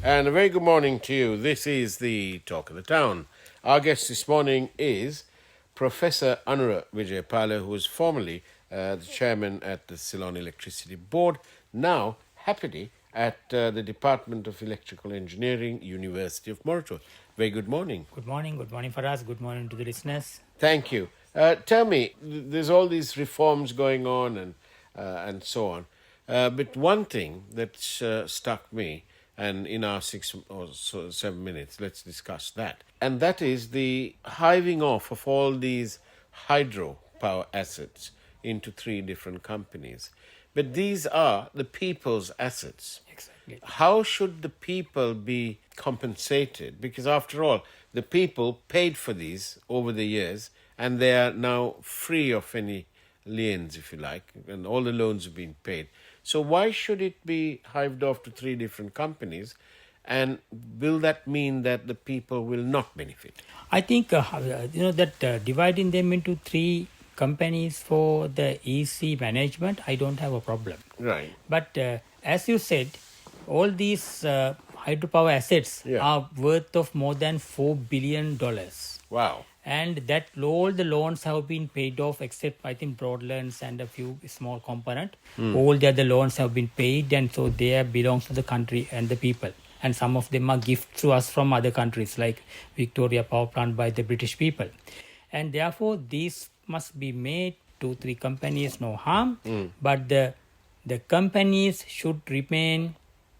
And a very good morning to you. This is the Talk of the Town. Our guest this morning is Prof.Anura Wijayapala, who was formerly the chairman at the Ceylon Electricity Board, now happily at the Department of Electrical Engineering, University of Morocco. Very good morning. Good morning for us. Good morning to the listeners. Thank you. Tell me, there's all these reforms going on and so on. But one thing that struck me, and in our 6 or 7 minutes, let's discuss that. And that is the hiving off of all these hydropower assets into 3 different companies. But these are the people's assets. Exactly. How should the people be compensated? Because after all, the people paid for these over the years, and they are now free of any liens, if you like, and all the loans have been paid. So why should it be hived off to 3 different companies? And will that mean that the people will not benefit? I think, that dividing them into 3 companies for the EC management, I don't have a problem. Right. But as you said, all these hydropower assets are worth of more than $4 billion. Wow. And that all the loans have been paid off except I think broadlands and a few small component. All the other loans have been paid, and so they belongs to the country and the people. And some of them are gifts to us from other countries like Victoria Power Plant by the British people. And therefore these must be made 2-3 companies, no harm. But the companies should remain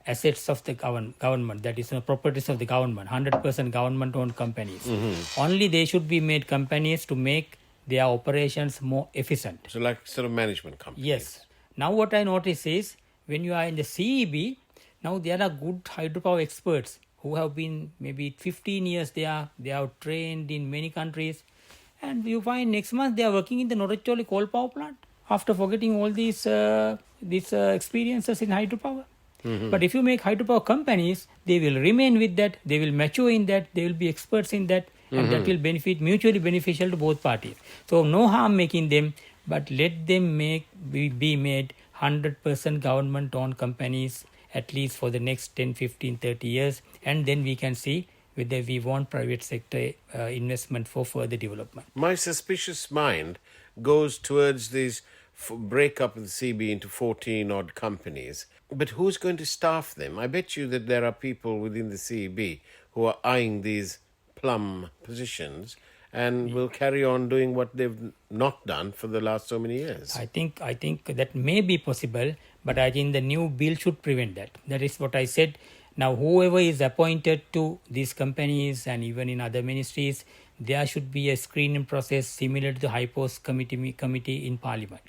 assets of the government, that is properties of the government, 100% government-owned companies. Only they should be made companies to make their operations more efficient. So like sort of management companies. Yes. Now what I notice is, when you are in the CEB, now there are good hydropower experts who have been maybe 15 years there. They are trained in many countries. And you find next month they are working in the Noracholi coal power plant after forgetting all these experiences in hydropower. But if you make hydropower companies, they will remain with that, they will mature in that, they will be experts in that, and that will benefit, mutually beneficial to both parties. So no harm making them, but let them be made 100% government-owned companies, at least for the next 10, 15, 30 years, and then we can see whether we want private sector investment for further development. My suspicious mind goes towards these break up of the CEB into 14 odd companies. But who's going to staff them? I bet you that there are people within the CEB who are eyeing these plum positions and will carry on doing what they've not done for the last so many years. I think that may be possible, but I think the new bill should prevent that. That is what I said. Now, whoever is appointed to these companies and even in other ministries, there should be a screening process similar to the High Post committee in Parliament.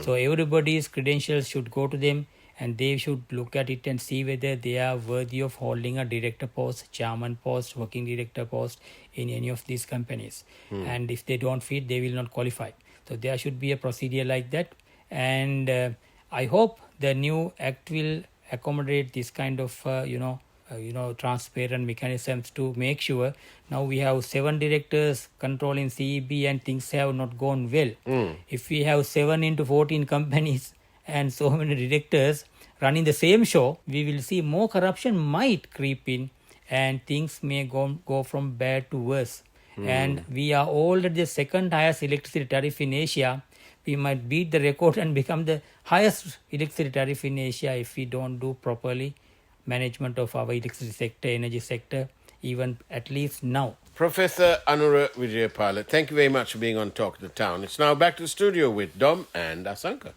So everybody's credentials should go to them, and they should look at it and see whether they are worthy of holding a director post, chairman post, working director post in any of these companies. And if they don't fit, they will not qualify. So there should be a procedure like that. And I hope the new act will accommodate this kind of, transparent mechanisms to make sure. Now we have 7 directors controlling CEB and things have not gone well. If we have 7 into 14 companies and so many directors running the same show, we will see more corruption might creep in and things may go from bad to worse. And we are already the 2nd highest electricity tariff in Asia. We might beat the record and become the highest electricity tariff in Asia if we don't do properly management of our electricity sector, energy sector, even at least now. Professor Anura Wijayapala, thank you very much for being on Talk of the Town. It's now back to the studio with Dom and Asanka.